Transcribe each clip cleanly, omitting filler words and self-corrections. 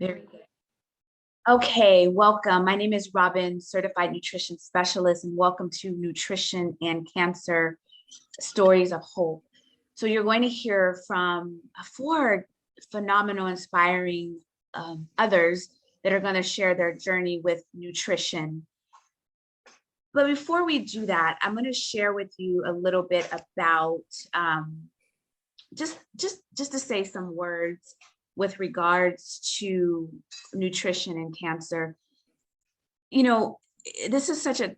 Very good. Okay, welcome. My name is Robin, certified nutrition specialist, and welcome to Nutrition and Cancer Stories of Hope. So you're going to hear from four phenomenal, inspiring others that are going to share their journey with nutrition. But before we do that, I'm going to share with you a little bit about just to say some words with regards to nutrition and cancer. You know, this is such a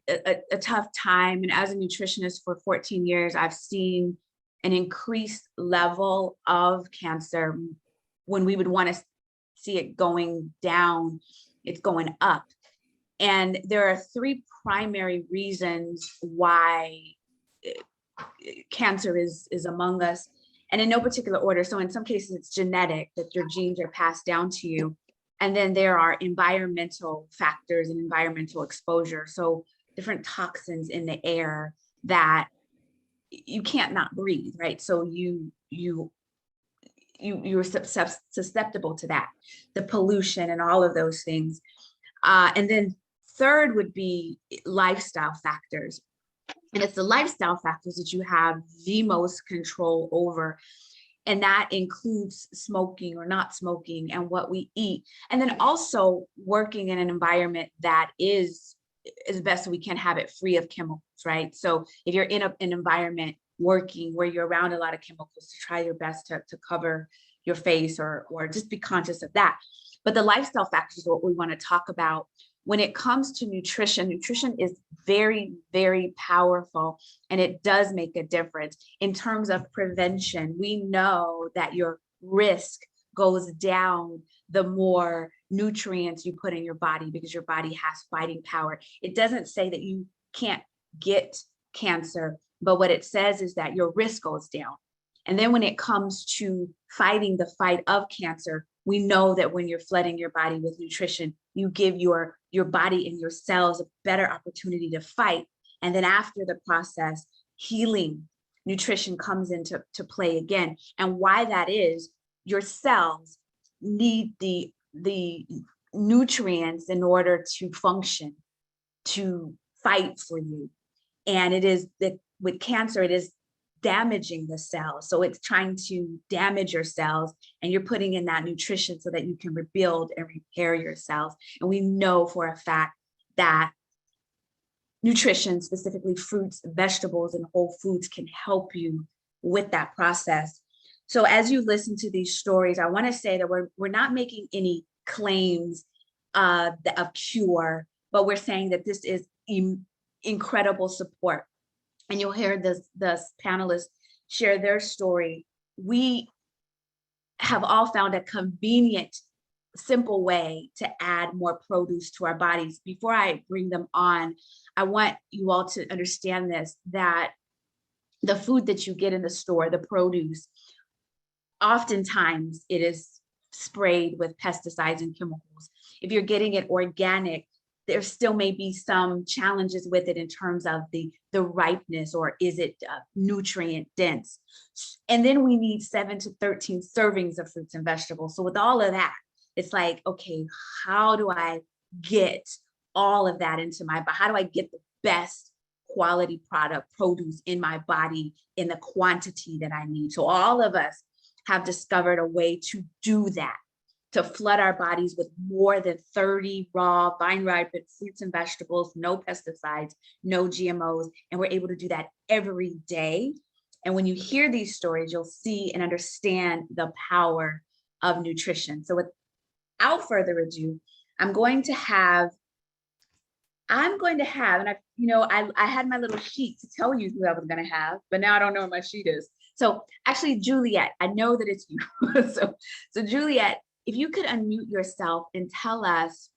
tough time. And as a nutritionist for 14 years, I've seen an increased level of cancer. When we would want to see it going down, it's going up. And there are three primary reasons why cancer is among us, and in no particular order. So in some cases, it's genetic, that your genes are passed down to you. And then there are environmental factors and environmental exposure. So different toxins in the air that you can't not breathe, right? So you're susceptible to that, the pollution and all of those things. And then third would be lifestyle factors. And it's the lifestyle factors that you have the most control over. And that includes smoking or not smoking and what we eat. And then also working in an environment that is, as best we can, have it free of chemicals, right? So if you're in an environment working where you're around a lot of chemicals, to try your best to cover your face or just be conscious of that. But the lifestyle factors is what we want to talk about. When it comes to nutrition, nutrition is very, very powerful, and it does make a difference in terms of prevention. We know that your risk goes down the more nutrients you put in your body, because your body has fighting power. It doesn't say that you can't get cancer, but what it says is that your risk goes down. And then when it comes to fighting the fight of cancer, we know that when you're flooding your body with nutrition, you give your body and your cells a better opportunity to fight. And then after the process, healing nutrition comes into play again. And why that is, your cells need the nutrients in order to function, to fight for you. And it is that with cancer, it is damaging the cells. So it's trying to damage your cells, and you're putting in that nutrition so that you can rebuild and repair your cells. And we know for a fact that nutrition, specifically fruits, vegetables, and whole foods, can help you with that process. So as you listen to these stories, I want to say that we're not making any claims of cure, but we're saying that this is incredible support. And you'll hear the panelists share their story. We have all found a convenient, simple way to add more produce to our bodies. Before I bring them on, I want you all to understand this, that the food that you get in the store, the produce, oftentimes it is sprayed with pesticides and chemicals. If you're getting it organic, there still may be some challenges with it in terms of the ripeness, or is it nutrient dense? And then we need 7 to 13 servings of fruits and vegetables. So with all of that, it's like, okay, how do I get all of that into my body? How do I get the best quality produce in my body in the quantity that I need? So all of us have discovered a way to do that, to flood our bodies with more than 30 raw, vine-ripened fruits and vegetables, no pesticides, no GMOs, and we're able to do that every day. And when you hear these stories, you'll see and understand the power of nutrition. So without further ado, I'm going to have, and I had my little sheet to tell you who I was going to have, but now I don't know where my sheet is. So actually, Juliette, I know that it's you. So Juliette, if you could unmute yourself and tell us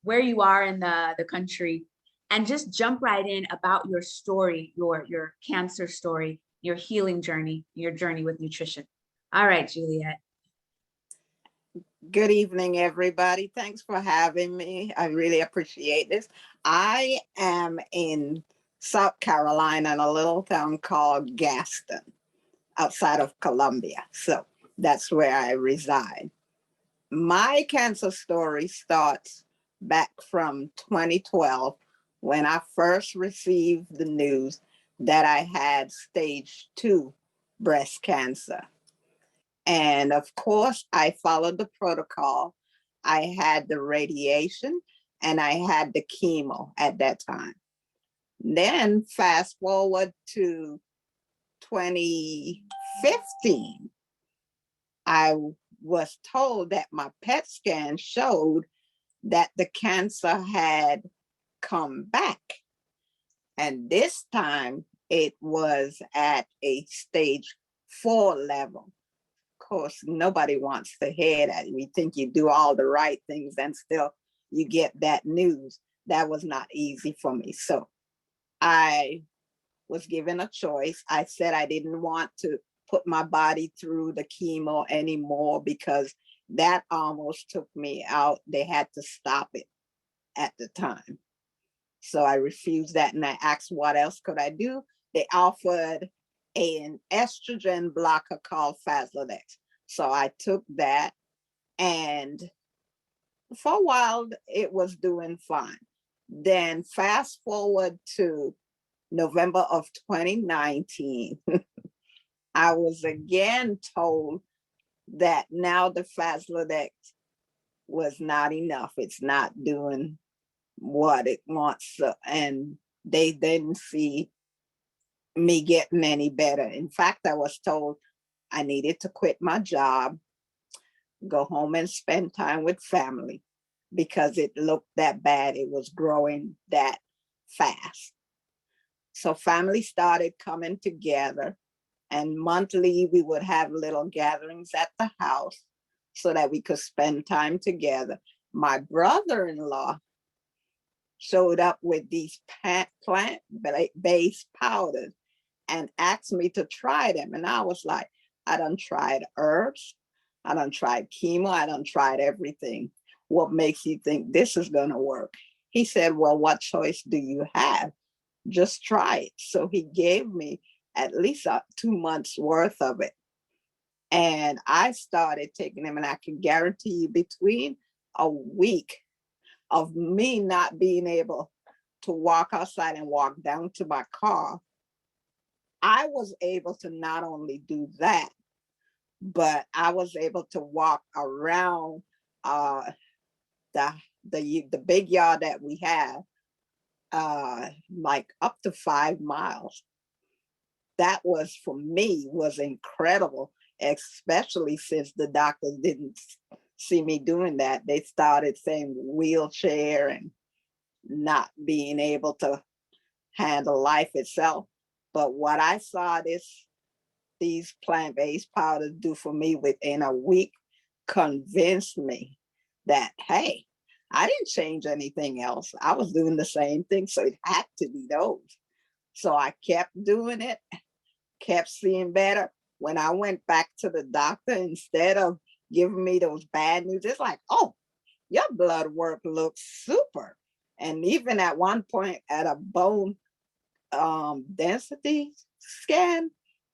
where you are in the country, and just jump right in about your story, your cancer story, your healing journey, your journey with nutrition. All right, Juliette. Good evening, everybody. Thanks for having me. I really appreciate this. I am in South Carolina in a little town called Gaston, outside of Columbia. So that's where I reside. my cancer story starts back from 2012 when I first received the news that I had stage 2 breast cancer. And of course, I followed the protocol. I had the radiation and I had the chemo at that time. Then fast forward to 2015, I was told that my PET scan showed that the cancer had come back. And this time it was at a stage 4 level. Of course, nobody wants to hear that. We think you do all the right things and still you get that news. That was not easy for me. So I was given a choice. I said I didn't want to put my body through the chemo anymore because that almost took me out. They had to stop it at the time. So I refused that and I asked what else could I do. They offered an estrogen blocker called Faslodex. So I took that, and for a while it was doing fine. Then fast forward to November of 2019, I was again told that now the Faslodex was not enough. It's not doing what it wants. And they didn't see me getting any better. In fact, I was told I needed to quit my job, go home and spend time with family because it looked that bad. It was growing that fast. So family started coming together, and monthly we would have little gatherings at the house so that we could spend time together. My brother-in-law showed up with these plant-based powders and asked me to try them. And I was like, I done tried herbs, I done tried chemo, I done tried everything. What makes you think this is gonna work? He said, well, what choice do you have? Just try it. So he gave me at least 2 months worth of it. And I started taking them, and I can guarantee you between a week of me not being able to walk outside and walk down to my car, I was able to not only do that, but I was able to walk around uh, the big yard that we have, like up to 5 miles. That was, for me, was incredible, especially since the doctors didn't see me doing that. They started saying wheelchair and not being able to handle life itself. But what I saw these plant-based powders do for me within a week convinced me that, hey, I didn't change anything else. I was doing the same thing, so it had to be those. So I kept doing it, kept seeing better. When I went back to the doctor, instead of giving me those bad news, it's like, oh, your blood work looks super. And even at one point at a bone density scan,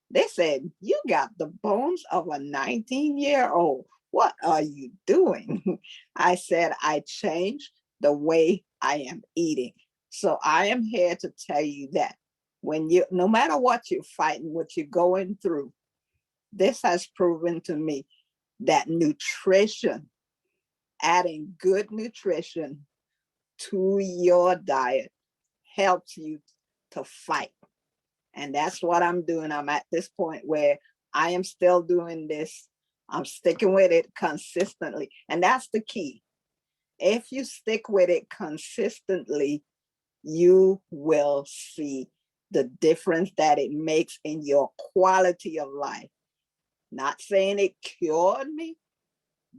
they said, you got the bones of a 19-year-old. What are you doing? I said, I changed the way I am eating. So I am here to tell you that when you, no matter what you're fighting, what you're going through, this has proven to me that nutrition, adding good nutrition to your diet, helps you to fight. And that's what I'm doing. I'm at this point where I am still doing this. I'm sticking with it consistently. And that's the key. If you stick with it consistently, you will see the difference that it makes in your quality of life. Not saying it cured me,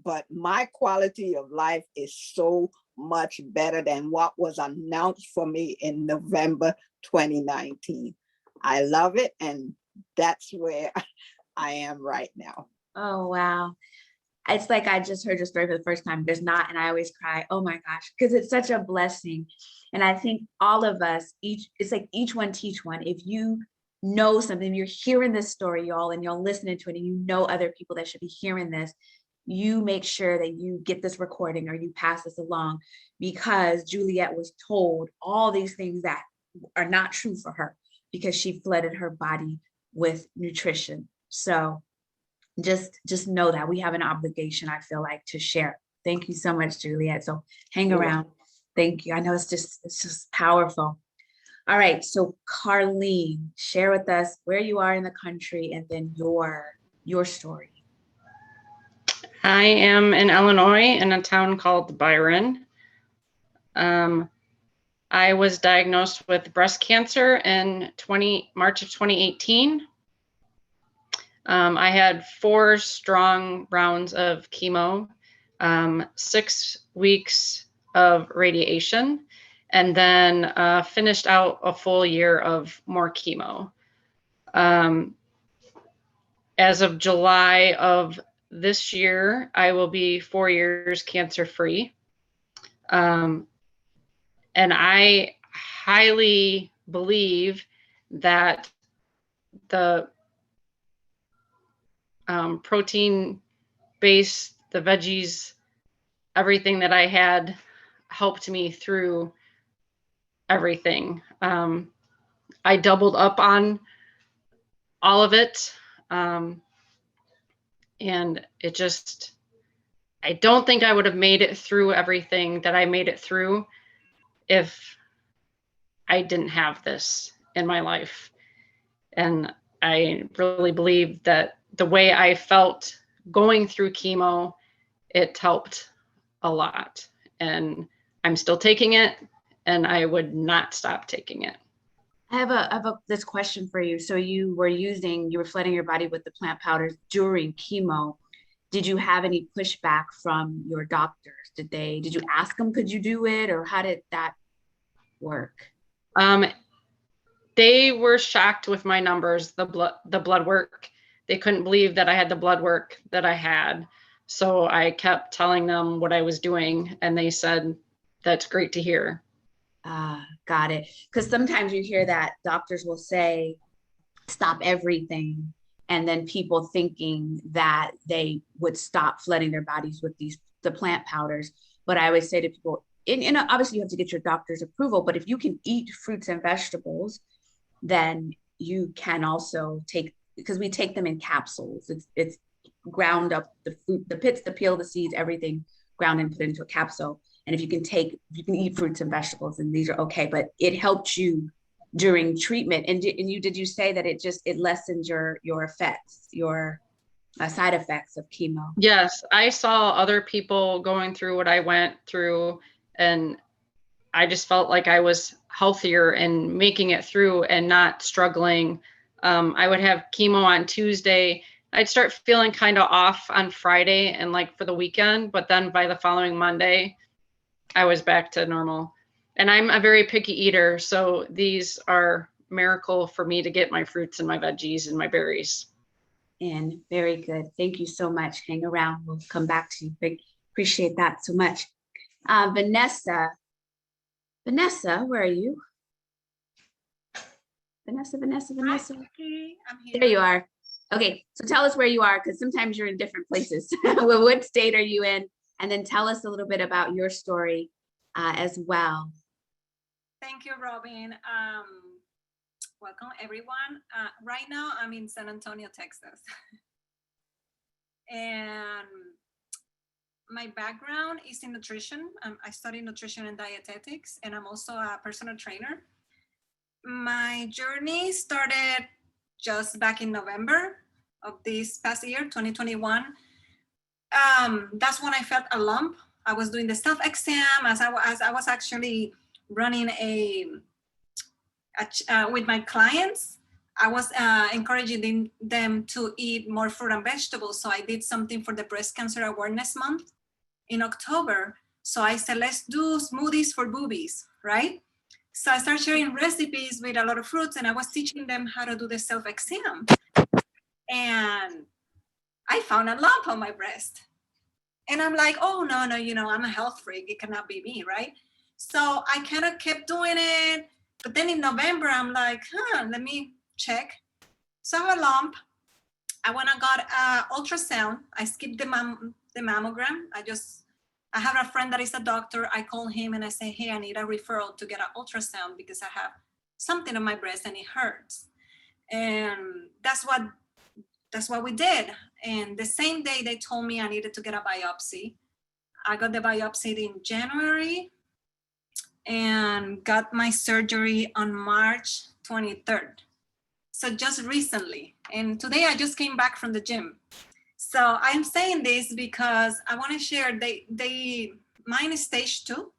but my quality of life is so much better than what was announced for me in November 2019. I love it, and that's where I am right now. Oh, wow. It's like I just heard your story for the first time. There's not, and I always cry, oh my gosh, because it's such a blessing. And I think all of us, it's like each one teach one. If you know something, you're hearing this story, y'all, and you're listening to it, and you know other people that should be hearing this, you make sure that you get this recording or you pass this along, because Juliette was told all these things that are not true for her because she flooded her body with nutrition. So just know that we have an obligation, I feel like, to share. Thank you so much, Juliette. So hang You're around. Thank you. I know it's just powerful. All right. So Carlene, share with us where you are in the country and then your story. I am in Illinois in a town called Byron. I was diagnosed with breast cancer in March of 2018. I had 4 strong rounds of chemo, 6 weeks of radiation, and then finished out a full year of more chemo. As of July of this year, I will be 4 years cancer-free. And I highly believe that the protein-based, the veggies, everything that I had helped me through everything. I doubled up on all of it. And it just, I don't think I would have made it through everything that I made it through if I didn't have this in my life. And I really believe that the way I felt going through chemo, it helped a lot. And I'm still taking it, and I would not stop taking it. I have this question for you. So you were flooding your body with the plant powders during chemo. Did you have any pushback from your doctors? Did you ask them, could you do it? Or how did that work? They were shocked with my numbers, the blood work. They couldn't believe that I had the blood work that I had. So I kept telling them what I was doing, and they said, that's great to hear. Got it. Because sometimes you hear that doctors will say, stop everything. And then people thinking that they would stop flooding their bodies with the plant powders. But I always say to people, and obviously you have to get your doctor's approval, but if you can eat fruits and vegetables, then you can also take, because we take them in capsules. It's ground up, the fruit, the pits, the peel, the seeds, everything ground and put into a capsule. And if you can eat fruits and vegetables, and these are okay, but it helped you during treatment. And did you say that it lessens your effects, your side effects of chemo? Yes, I saw other people going through what I went through, and I just felt like I was healthier and making it through and not struggling. I would have chemo on Tuesday. I'd start feeling kind of off on Friday and like for the weekend, but then by the following Monday, I was back to normal. And I'm a very picky eater, so these are a miracle for me to get my fruits and my veggies and my berries. And very good. Thank you so much. Hang around. We'll come back to you. Appreciate that so much. Vanessa, where are you? Vanessa. Hi, okay, I'm here. There you are. Okay, so tell us where you are, because sometimes you're in different places. Well, what state are you in? And then tell us a little bit about your story as well. Thank you, Robin. Welcome, everyone. Right now, I'm in San Antonio, Texas. And my background is in nutrition. I study nutrition and dietetics, and I'm also a personal trainer. My journey started just back in November of this past year, 2021. That's when I felt a lump. I was doing the self-exam as I was actually running with my clients. I was encouraging them to eat more fruit and vegetables. So I did something for the Breast Cancer Awareness Month in October. So I said, let's do smoothies for boobies, right? So I started sharing recipes with a lot of fruits, and I was teaching them how to do the self-exam. And I found a lump on my breast. And I'm like, oh, no, I'm a health freak. It cannot be me, right? So I kind of kept doing it. But then in November, I'm like, let me check. So I have a lump. I went and got an ultrasound. I skipped the mammogram. I have a friend that is a doctor. I call him and I say, hey, I need a referral to get an ultrasound because I have something on my breast and it hurts. And that's what we did. And the same day they told me I needed to get a biopsy. I got the biopsy in January and got my surgery on March 23rd. So just recently. And today I just came back from the gym. So I'm saying this because I want to share, mine is stage 2.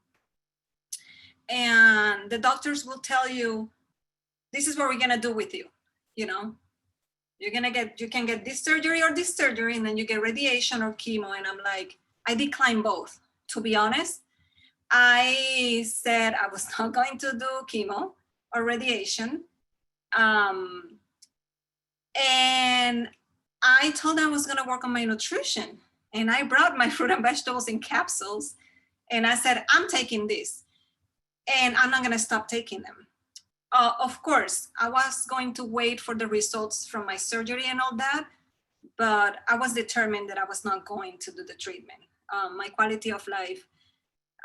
And the doctors will tell you, this is what we're going to do with you. You know, you can get this surgery or this surgery, and then you get radiation or chemo. And I'm like, I decline both, to be honest. I said I was not going to do chemo or radiation. And I told them I was going to work on my nutrition. And I brought my fruit and vegetables in capsules. And I said, I'm taking this. And I'm not going to stop taking them. Of course, I was going to wait for the results from my surgery and all that. But I was determined that I was not going to do the treatment. My quality of life,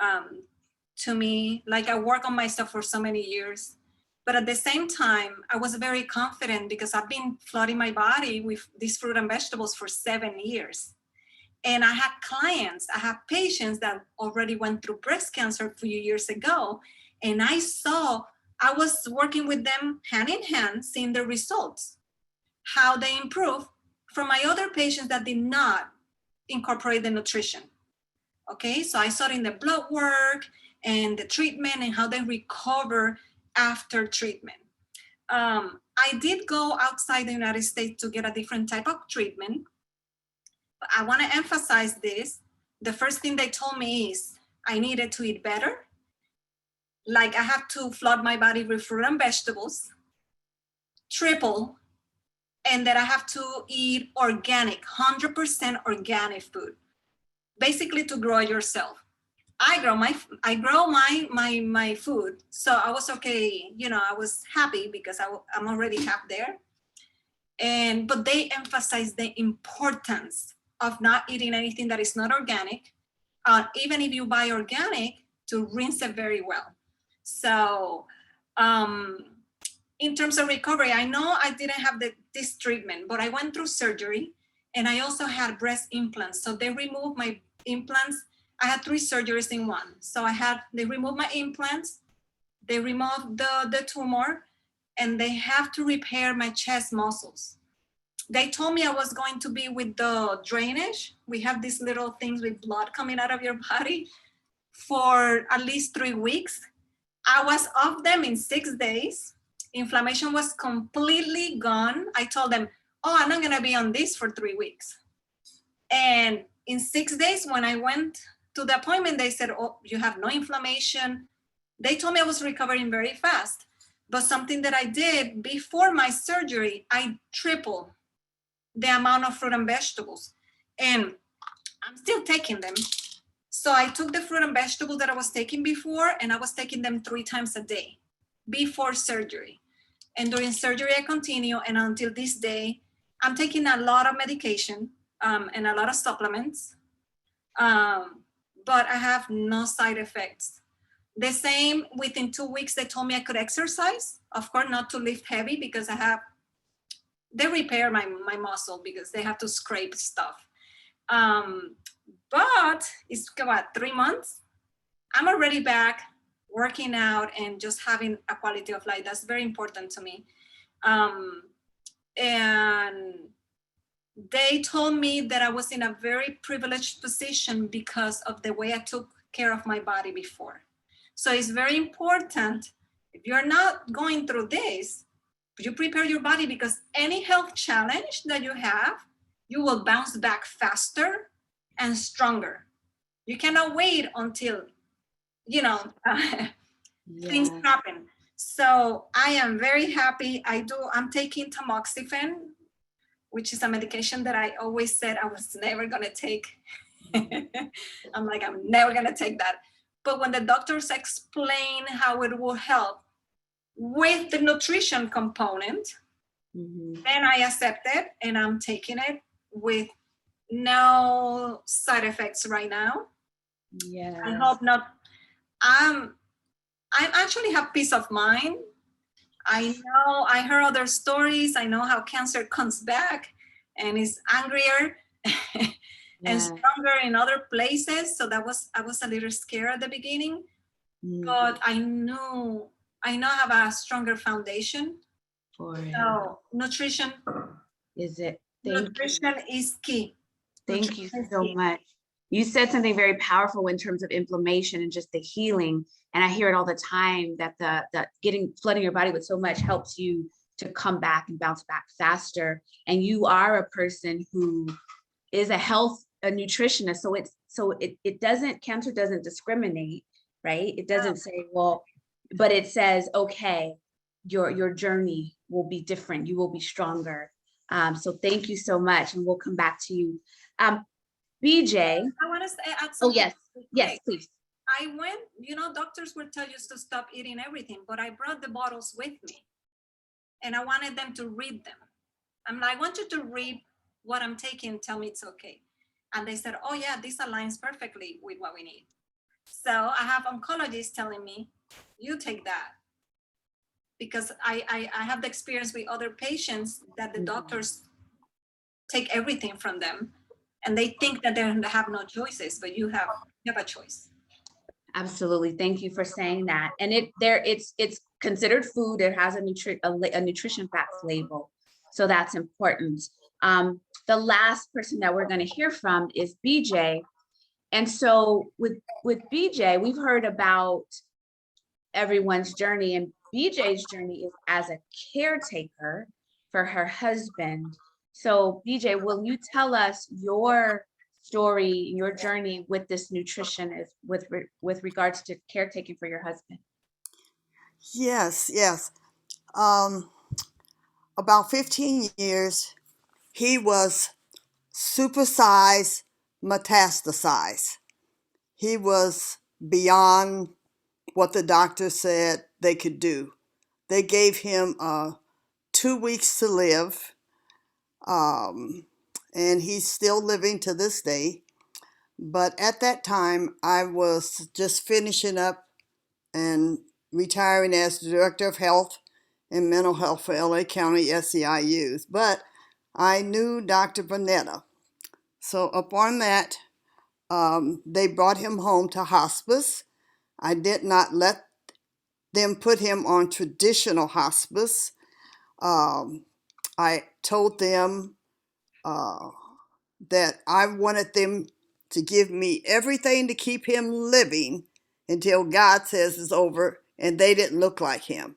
to me, like I work on myself for so many years. But at the same time, I was very confident because I've been flooding my body with these fruit and vegetables for 7 years. And I had clients, I have patients that already went through breast cancer a few years ago. And I was working with them hand in hand, seeing the results, how they improve from my other patients that did not incorporate the nutrition. Okay, so I saw it in the blood work and the treatment and how they recover after treatment. I did go outside the United States to get a different type of treatment. But I want to emphasize this. The first thing they told me is I needed to eat better. Like I have to flood my body with fruit and vegetables, triple, and that I have to eat organic, 100% organic food, basically to grow yourself. I grow my food. So I was okay, I was happy because I'm already half there. But they emphasize the importance of not eating anything that is not organic. Even if you buy organic, to rinse it very well. So in terms of recovery, I know I didn't have this treatment, but I went through surgery and I also had breast implants. So they removed my implants. I had 3 surgeries in one. So they removed my implants, they removed the tumor, and they have to repair my chest muscles. They told me I was going to be with the drainage. We have these little things with blood coming out of your body for at least 3 weeks. I was off them in 6 days. Inflammation was completely gone. I told them, I'm not gonna be on this for 3 weeks. And in 6 days, when I went to the appointment, they said, you have no inflammation. They told me I was recovering very fast. But something that I did before my surgery, I tripled the amount of fruit and vegetables. And I'm still taking them. So I took the fruit and vegetables that I was taking before, and I was taking them 3 times a day before surgery. And during surgery, I continue. And until this day, I'm taking a lot of medication and a lot of supplements. But I have no side effects. The same, within 2 weeks, they told me I could exercise. Of course, not to lift heavy because they repair my muscle because they have to scrape stuff. But it's about 3 months. I'm already back working out and just having a quality of life. That's very important to me. And they told me that I was in a very privileged position because of the way I took care of my body before. So it's very important, if you're not going through this, you prepare your body, because any health challenge that you have, you will bounce back faster and stronger. You cannot wait until, things happen. So I am very happy. I'm taking tamoxifen, which is a medication that I always said I was never gonna take. I'm like, I'm never gonna take that. But when the doctors explain how it will help with the nutrition component, then I accept it and I'm taking it with no side effects right now. Yeah. I hope not. I actually have peace of mind. I know, I heard other stories. I know how cancer comes back and is angrier and Yeah. stronger in other places. So I was a little scared at the beginning, Mm, but I know I have a stronger foundation. for it. So Is it? Thank you. nutrition is key. Thank you Nutrition is so key. much. You said something very powerful in terms of inflammation and just the healing. And I hear it all the time that the flooding your body with so much helps you to come back and bounce back faster. And you are a person who is a nutritionist. It doesn't, cancer doesn't discriminate, right? It doesn't say, well, but it says, okay, your journey will be different. You will be stronger. So thank you so much. And we'll come back to you. BJ. I want to add Oh, something. yes. Yes, quick. please. I went, doctors will tell you to stop eating everything, but I brought the bottles with me and I wanted them to read them. I'm like, I want you to read what I'm taking, tell me it's okay. And they said, oh yeah, this aligns perfectly with what we need. So I have oncologists telling me, you take that. Because I have the experience with other patients that the doctors take everything from them and they think that they have no choices, but you have a choice. Absolutely. Thank you for saying that. And it's considered food. It has a nutrition facts label. So that's important. The last person that we're going to hear from is BJ. And so with BJ, we've heard about everyone's journey, and BJ's journey is as a caretaker for her husband. So BJ, will you tell us your story, your journey with this nutrition is with regards to caretaking for your husband? Yes, yes. Um, about 15 years, he was supersized, metastasized. He was beyond what the doctor said they could do. They gave him 2 weeks to live, and he's still living to this day. But at that time, I was just finishing up and retiring as Director of Health and Mental Health for LA County SEIUs. But I knew Dr. Vanessa. So upon that, they brought him home to hospice. I did not let them put him on traditional hospice. I told them that I wanted them to give me everything to keep him living until God says it's over, and they didn't look like him.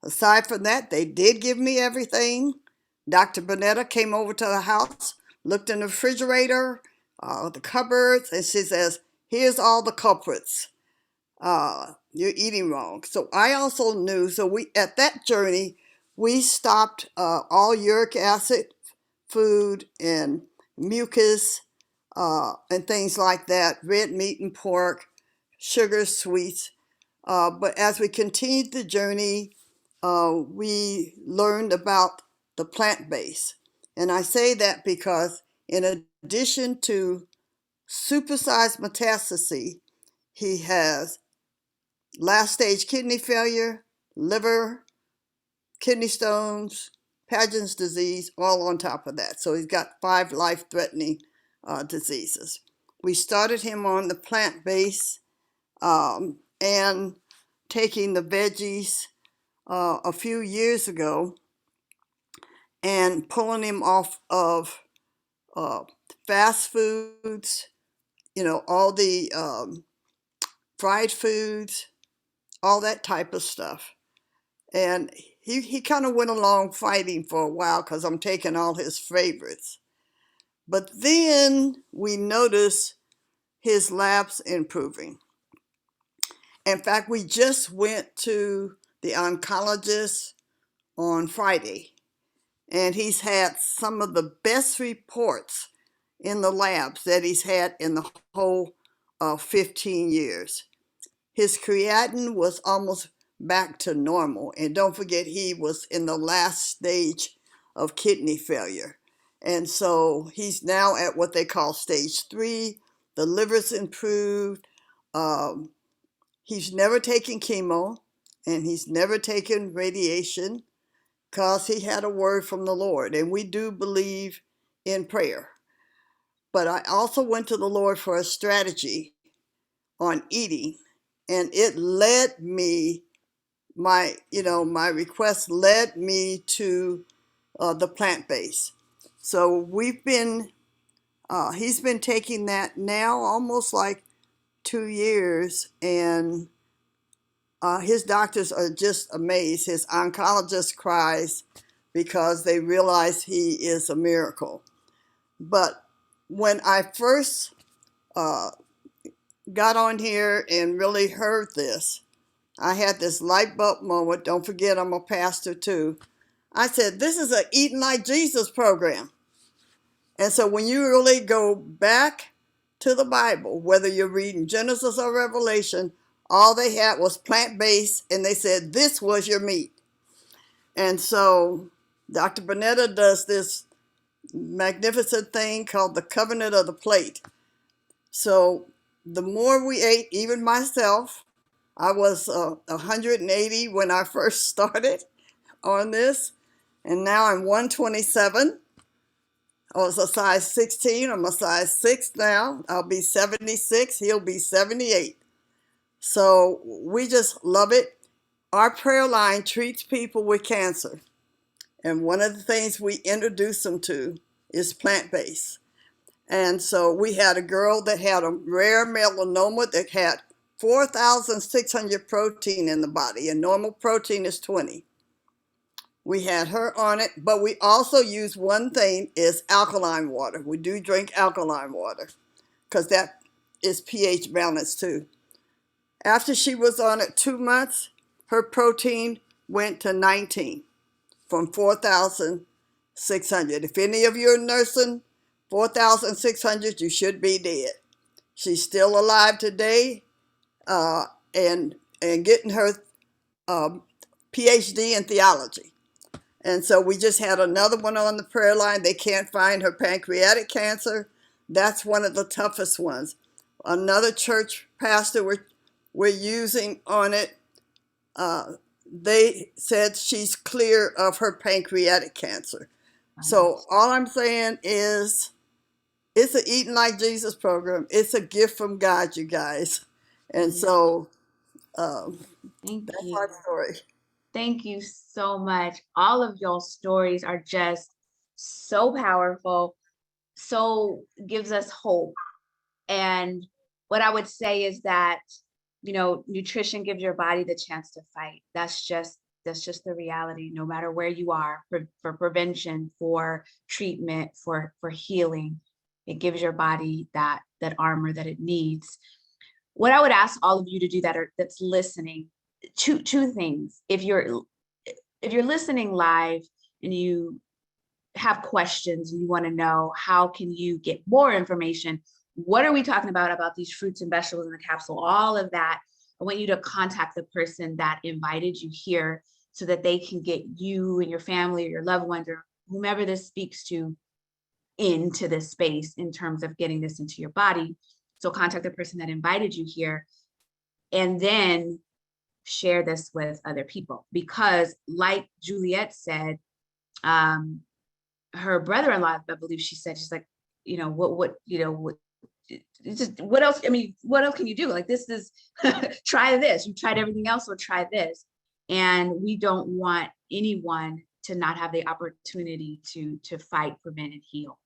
Aside from that, they did give me everything. Dr. Bonetta came over to the house, looked in the refrigerator, the cupboards, and she says, here's all the culprits. You're eating wrong. So I also knew, so we at that journey, we stopped all uric acid food and mucus and things like that, red meat and pork, sugar, sweets. But as we continued the journey, we learned about the plant-based. And I say that because in addition to supersized metastases, he has last stage kidney failure, liver, kidney stones, Paget's disease, all on top of that. So he's got 5 life-threatening diseases. We started him on the plant-based and taking the veggies a few years ago and pulling him off of fast foods, all the fried foods, all that type of stuff. And he kind of went along fighting for a while because I'm taking all his favorites. But then we noticed his labs improving. In fact, we just went to the oncologist on Friday, and he's had some of the best reports in the labs that he's had in the whole 15 years. His creatinine was almost back to normal. And don't forget, he was in the last stage of kidney failure. And so he's now at what they call stage 3. The liver's improved. Um, he's never taken chemo and he's never taken radiation because he had a word from the Lord. And we do believe in prayer. But I also went to the Lord for a strategy on eating, and it led me, my request led me to the plant-based. So he's been taking that now almost like 2 years, and his doctors are just amazed. His oncologist cries because they realize he is a miracle. But when I first got on here and really heard this, I had this light bulb moment. Don't forget, I'm a pastor too. I said, this is an Eating Like Jesus program. And so when you really go back to the Bible, whether you're reading Genesis or Revelation, all they had was plant-based, and they said this was your meat. And so Dr. Bernetta does this magnificent thing called the covenant of the plate. So the more we ate, even myself, I was 180 when I first started on this, and now I'm 127. I was a size 16. I'm a size 6 now. I'll be 76. He'll be 78. So we just love it. Our prayer line treats people with cancer. And one of the things we introduce them to is plant-based. And so we had a girl that had a rare melanoma that had 4,600 protein in the body, and normal protein is 20. We had her on it, but we also use one thing is alkaline water. We do drink alkaline water because that is pH balanced too. After she was on it 2 months, her protein went to 19 from 4,600. If any of you are nursing 4,600, you should be dead. She's still alive today and getting her PhD in theology. And so we just had another one on the prayer line. They can't find her pancreatic cancer. That's one of the toughest ones. Another church pastor we're using on it, they said she's clear of her pancreatic cancer. So all I'm saying is it's an Eating Like Jesus program. It's a gift from God, you guys. And so that's you. our story. Thank you so much. All of your stories are just so powerful, so gives us hope. And what I would say is that, nutrition gives your body the chance to fight. That's just the reality, no matter where you are, for prevention, for treatment, for healing. It gives your body that armor that it needs. What I would ask all of you to do that's listening, two things. If you're listening live and you have questions and you want to know how can you get more information, what are we talking about these fruits and vegetables in the capsule, all of that, I want you to contact the person that invited you here so that they can get you and your family or your loved ones or whomever this speaks to into this space in terms of getting this into your body. So contact the person that invited you here and then share this with other people, because like Juliette said, her brother-in-law, I believe she said, she's like, what else? I mean, what else can you do? Like, this is try this. You tried everything else, so try this. And we don't want anyone to not have the opportunity to fight, prevent, and heal.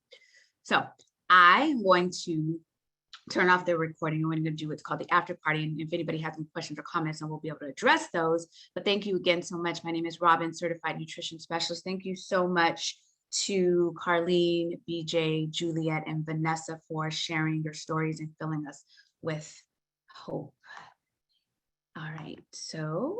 So I'm going to turn off the recording and we're going to do what's called the after party. And if anybody has any questions or comments, then we'll be able to address those. But thank you again so much. My name is Robin, Certified Nutrition Specialist. Thank you so much to Carlene, BJ, Juliette, and Vanessa for sharing your stories and filling us with hope. All right, so